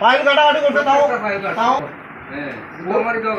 File কাটাকাটি করতে তাও তাও আমারই তো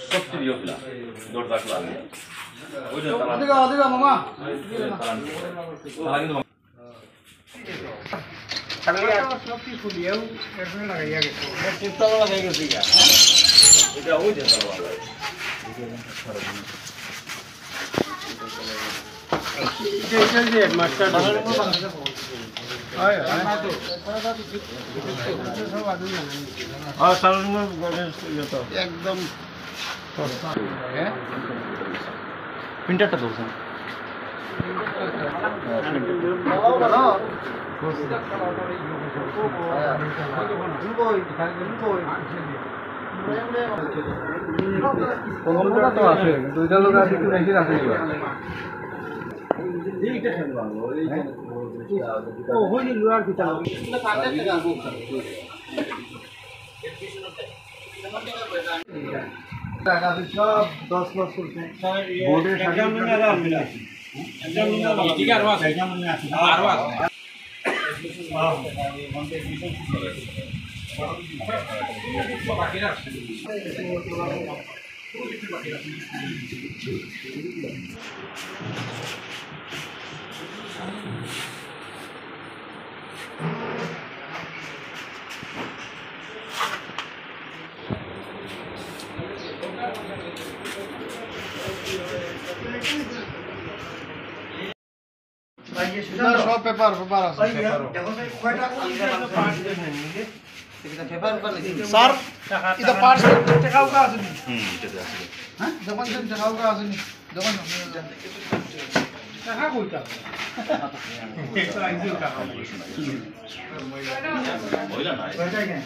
সত্যি দিও না দরজা খোলা আছে ওই যে ওদিকে ওদিকে মামা সব কি খুলিয়াও এরপরে লাগাইয়া গেছে চিপটা লাগাই গেছে এটা ওই যে তালা এটা যে মাস্টার হয় আর সারাদিন একদম প্রিন্টারটা দোসেন কম্পিউটার তো আছে দুইটা লোক আছে একটু বেশি রাখে ও হইল লুয়ার কিটা টাকা সব 10 লাখ করতে বোর্ডের সাথে ঠিক আর আছে আর আছে বাকি রাখছে সব পেপার পেপার আছে স্যার এটা পার্টস টাকাও কা আছে এটাতে আছে হ্যাঁ দোকান থেকে টাকাও কা আছে দোকান টাকা কইতা এটা আইজো টাকা ওইলা না ওইটা কেন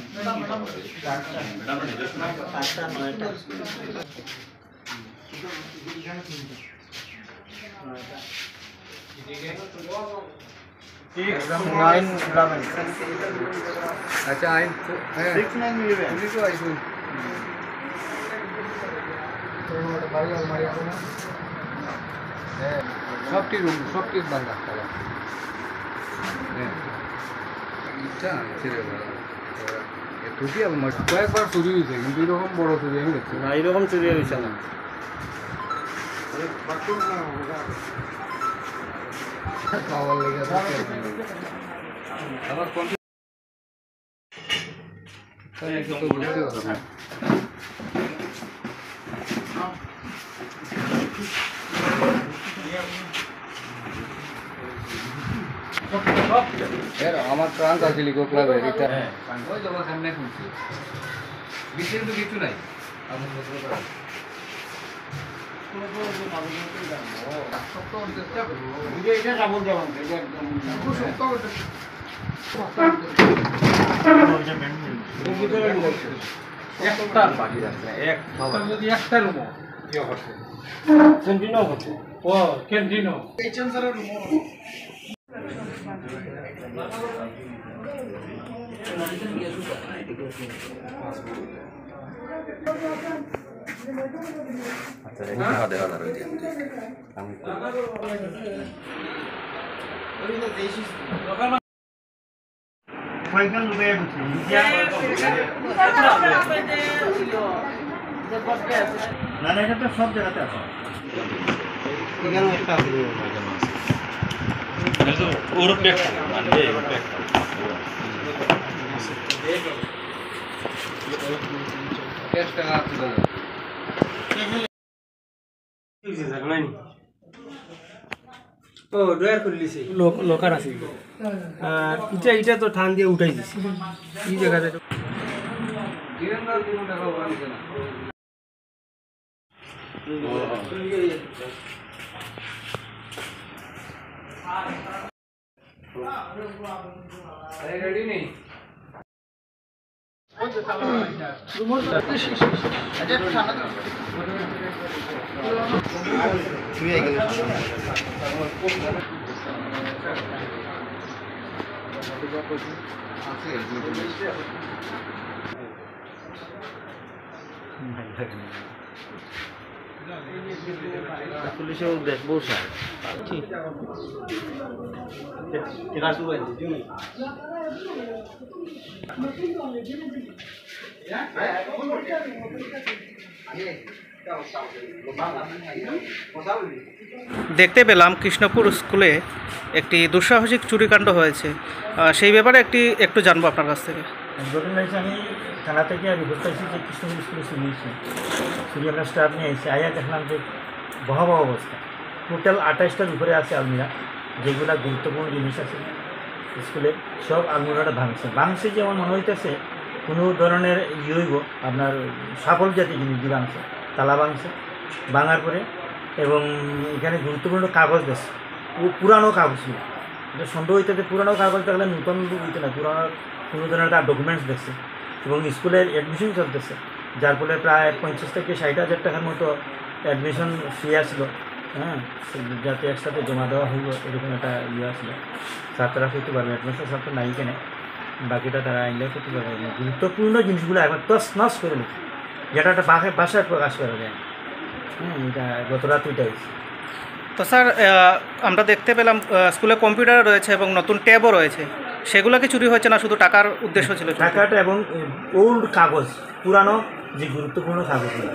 আমরা নিজস্ব না আটটা নয়টা अच्छा आइन 6 9 मिलेगा उन्हीं को आई थी भाई हमारे यहाँ ना सब चीज बंद रखता है এটা ছেড়ে টুটি আর কয়েকবার চুরি হয়েছে কিন্তু এরকম বড় চুরি আমি দেখছি না এরকম চুরি হয়েছে না পাওয়ার লেগে আবার কোন তো বুঝতে পারো না আমার প্রাণ আছে লিখো ক্লাবে এটা ওই জমা সামনে খুলছি বিশেষ তো কিছু নাই আমি বলতে পারি এটা কাপড় দেওয়া এটা একদম একটা বাকি আছে এক যদি একটা রুম ইয়ে করছে ক্যান্টিনও করছে ও ক্যান্টিনও এইচএন স্যারের রুম আচ্ছা দেখা দেখা দাঁড়াই দিই আমি কয়েকজন লোক না না এটা তো সব জায়গাতে আছে এখানে একটা আছে ওর প্যাক মানে প্যাক টেস্ট টাকা তুলে ও ডয়ার করে লিছি লোকার আছে আর এটা তো ঠান দিয়ে উঠাই দিছি এই জায়গাতে ধীরেন্দ্র দিন টাকা বানিয়েছে না रेडी नहीं পুলিশের উদ্দেশ বৌসার ঠিক দেখতে পেলাম কৃষ্ণপুর স্কুলে একটি দুঃসাহসিক চুরিকাণ্ড হয়েছে, সেই ব্যাপারে একটু জানবো আপনার কাছ থেকে। ঘটনা হয়েছে, আমি থানা থেকে রিপোর্ট পাইছি যে কৃষ্ণপুর স্কুলে চুরি হয়েছে। চুরি আমরা স্টাফ নিয়ে এসেছি, আয়া দেখলাম যে ভয়াবহ অবস্থা। টোটাল 28টার উপরে আছে আলমিরা, যেগুলো গুরুত্বপূর্ণ জিনিস আছে স্কুলে, সব আলমিরাটা ভাঙছে যেমন মনে হইতেছে কোনো ধরনের হইব আপনার সাফল জাতীয় জিনিসগুলো ভাঙছে, তালা ভাঙার পরে এবং এখানে গুরুত্বপূর্ণ কাগজ দিচ্ছে, ও পুরানো কাগজ ছিল। এটা সন্দেহ হইতে পুরানো কাগজ থাকলে নতুন হইতে না, পুরানো কোনো ধরনের তার ডকুমেন্টস দেখছে এবং স্কুলের অ্যাডমিশন চলতেছে, যার ফলে প্রায় 50 থেকে 60,000 টাকার মতো অ্যাডমিশন ফি আসলো। হ্যাঁ, যাতে একসাথে জমা দেওয়া হইব এরকম একটা আসলো। ছাত্ররা করতে পারবে, অ্যাডমিশন ছাত্র নাই কেনে, বাকিটা তারা আইনলে করতে পারবে। গুরুত্বপূর্ণ জিনিসগুলো একবার তস নস করে নিচ্ছে, যেটা একটা বাসায় প্রকাশ করা যায়। এটা গত রাত ওইটা হয়েছে। তো স্যার, আমরা দেখতে পেলাম স্কুলে কম্পিউটার রয়েছে এবং নতুন ট্যাবও রয়েছে, সেগুলো কি চুরি হয়েছে না শুধু টাকার উদ্দেশ্য ছিল? টাকাটা এবং ওল্ড কাগজ, পুরানো যে গুরুত্বপূর্ণ কাগজগুলো।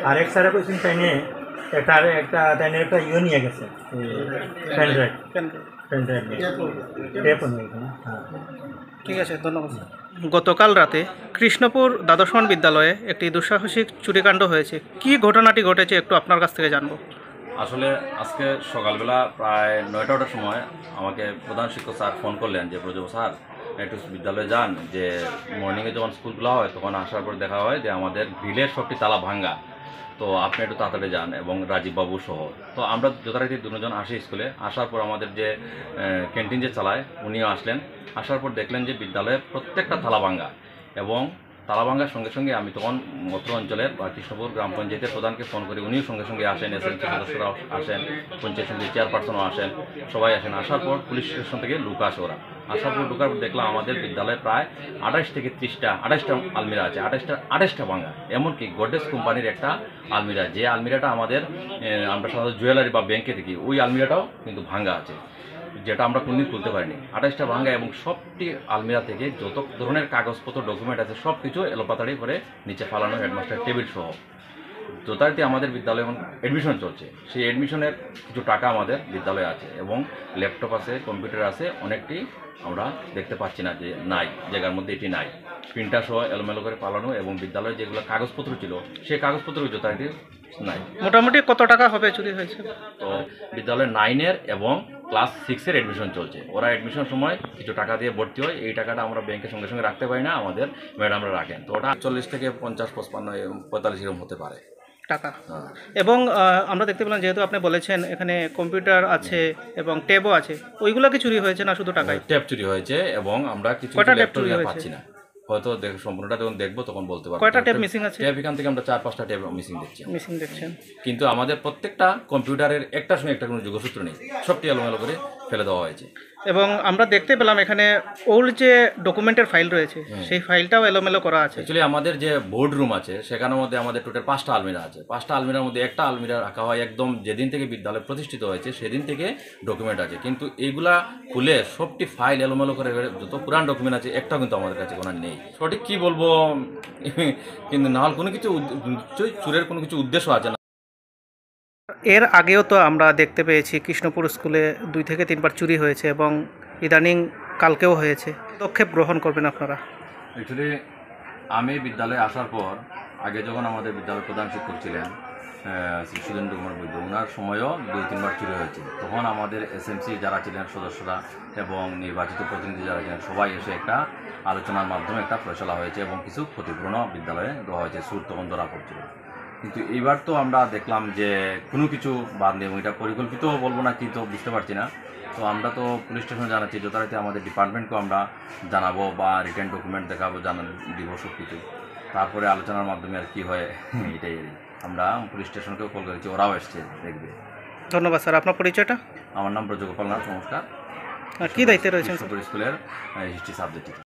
আর এক স্যারে কইছেন টাইনে একটা নিয়ে গেছে, ঠিক আছে, ধন্যবাদ। গতকাল রাতে কৃষ্ণপুর দ্বাদশমান বিদ্যালয়ে একটি দুঃসাহসিক চুরিকাণ্ড হয়েছে, কি ঘটনাটি ঘটেছে একটু আপনার কাছ থেকে জানবো। আসলে আজকে সকালবেলা প্রায় 9টার সময় আমাকে প্রধান শিক্ষক স্যার ফোন করলেন যে প্রজব স্যার একটু বিদ্যালয়ে যান, যে মর্নিংয়ে যখন স্কুলগুলো হয় তখন আসার পর দেখা হয় যে আমাদের গ্রিলের সবটি তালা ভাঙ্গা, তো আপনি একটু তাড়াতাড়ি যান এবং রাজীববাবু সহ। তো আমরা যথারীতি দুজন আসি স্কুলে। আসার পর আমাদের যে ক্যান্টিন যে চালায় উনিও আসলেন। আসার পর দেখলেন যে বিদ্যালয়ের প্রত্যেকটা তালা ভাঙ্গা, এবং তালা ভাঙ্গার সঙ্গে সঙ্গে আমি তখন অত্র অঞ্চলের বা কৃষ্ণপুর গ্রাম পঞ্চায়েতের প্রধানকে ফোন করি, উনিও সঙ্গে সঙ্গে আসেন, এসএমসি সদস্যরাও আসেন, পঞ্চায়েত সমিতির চেয়ারপারসনও আসেন, সবাই আসেন। আসার পর পুলিশ স্টেশন থেকে লোক আসে ওরা। আসার পর ঢোকার পর দেখলাম আমাদের বিদ্যালয়ে প্রায় 28 থেকে 30টা আলমিরা আছে, 28টা ভাঙ্গা। এমনকি গডরেজ কোম্পানির একটা আলমিরা, যে আলমিরাটা আমাদের আমরা সাধারণত জুয়েলারি বা ব্যাংকে দেখি, ওই আলমিরাটাও কিন্তু ভাঙ্গা আছে, যেটা আমরা কোনদিন তুলতে পারিনি। 28টা ভাঙ্গা, এবং সবটি আলমিরা থেকে যত ধরনের কাগজপত্র ডকুমেন্ট আছে সব কিছু এলোপাতাড়ি করে নিচে ফালানো, হেডমাস্টার টেবিল সহ। যথারীতি আমাদের বিদ্যালয়ে এখন অ্যাডমিশন চলছে, সেই অ্যাডমিশনের কিছু টাকা আমাদের বিদ্যালয়ে আছে, এবং ল্যাপটপ আছে, কম্পিউটার আছে, অনেকটি আমরা দেখতে পাচ্ছি না যে নাই, জায়গার মধ্যে এটি নাই। প্রিন্টার সহ এলোমেলো করে পালানো, এবং বিদ্যালয়ে যেগুলো কাগজপত্র ছিল সেই কাগজপত্র যথারীতি নাই। মোটামুটি কত টাকা হবে চুরি হয়েছে? তো বিদ্যালয়ে 9-এর এবং ক্লাস 6-এর অ্যাডমিশন চলছে। ওরা অ্যাডমিশন সময় কিছু টাকা দিয়ে ভর্তি হয়, এই টাকাটা আমরা ব্যাংকের সঙ্গে সঙ্গে রাখতে পারি না, আমাদের ম্যাডামরা রাখেন। তো ওটা 40 থেকে 50, 55, 45 এরকম হতে পারে টাকা। এবং আমরা দেখতে পেলাম, যেহেতু আপনি বলেছেন এখানে কম্পিউটার আছে এবং ট্যাবও আছে, ওইগুলো কি চুরি হয়েছে না শুধু টাকাই? ট্যাব চুরি হয়েছে, এবং আমরা কিছু ল্যাপটপ পাচ্ছি না, হয়তো সম্পূর্ণটা যখন দেখবো তখন বলতে পারবো। কয়টা ট্যাব মিসিং আছে? ট্যাব এখান থেকে আমরা 4-5টা ট্যাব মিসিং দেখছেন। কিন্তু আমাদের প্রত্যেকটা কম্পিউটারের একটার সঙ্গে একটা কোনো যোগসূত্র নেই, সবটি এলোমেলো করে ফেলে দেওয়া হয়েছে। এবং আমরা দেখতে পেলাম এখানে ওল্ড যে ডকুমেন্টের ফাইল রয়েছে সেই ফাইলটাও এলোমেলো করা আছে। অ্যাকচুয়ালি আমাদের যে বোর্ড রুম আছে সেখানের মধ্যে আমাদের টোটাল 5টা আলমিরা আছে। 5টা আলমিরার মধ্যে একটা আলমিরা রাখা হয় একদম যেদিন থেকে বিদ্যালয় প্রতিষ্ঠিত হয়েছে সেদিন থেকে ডকুমেন্ট আছে, কিন্তু এইগুলা খুলে সবটি ফাইল এলোমেলো করে, যত পুরান ডকুমেন্ট আছে একটাও কিন্তু আমাদের কাছে কোনো নেই। সঠিক কী বলবো, কিন্তু নাহলে কোনো কিছু চুরের কোনো কিছু উদ্দেশ্য আছে না। এর আগেও তো আমরা দেখতে পেয়েছি কৃষ্ণপুর স্কুলে 2 থেকে 3 বার চুরি হয়েছে, এবং ইদানিং কালকেও হয়েছে। পদক্ষেপ গ্রহণ করবেন আপনারা? অ্যাকচুয়ালি আমি বিদ্যালয়ে আসার পর, আগে যখন আমাদের বিদ্যালয়ের প্রধান শিক্ষক ছিলেন শ্রী সুরেন্দ্র কুমার বৈদ্য, ওনার সময়ও 2-3 বার চুরি হয়েছে। তখন আমাদের এসএমসি যারা ছিলেন সদস্যরা এবং নির্বাচিত প্রতিনিধি যারা ছিলেন সবাই এসে একটা আলোচনার মাধ্যমে একটা ফয়সলা হয়েছে, এবং কিছু ক্ষতিপূরণও বিদ্যালয়ে দেওয়া হয়েছে। সুর তখন ধরা পড়ছিল, কিন্তু এইবার তো আমরা দেখলাম যে কোনো কিছু বাদ নেই, এটা পরিকল্পিত বলবো না কি, তো বুঝতে পারছি না। তো আমরা তো পুলিশ স্টেশনে জানাচ্ছি, যথারীতি আমাদের ডিপার্টমেন্টকেও আমরা জানাবো বা রিটার্ন ডকুমেন্ট দেখাবো, দিব সব কিছু। তারপরে আলোচনার মাধ্যমে আর কি হয় এটাই। আমরা পুলিশ স্টেশনকেও কল করেছি, ওরাও এসছে দেখবে। ধন্যবাদ স্যার। আপনার পরিচয়টা? আমার নাম ব্রজগোপাল নাথ, নমস্কার। আর কি দায়িত্বে রয়েছেন স্যার? কৃষ্ণপুর স্কুলের হিস্ট্রি সাবজেক্ট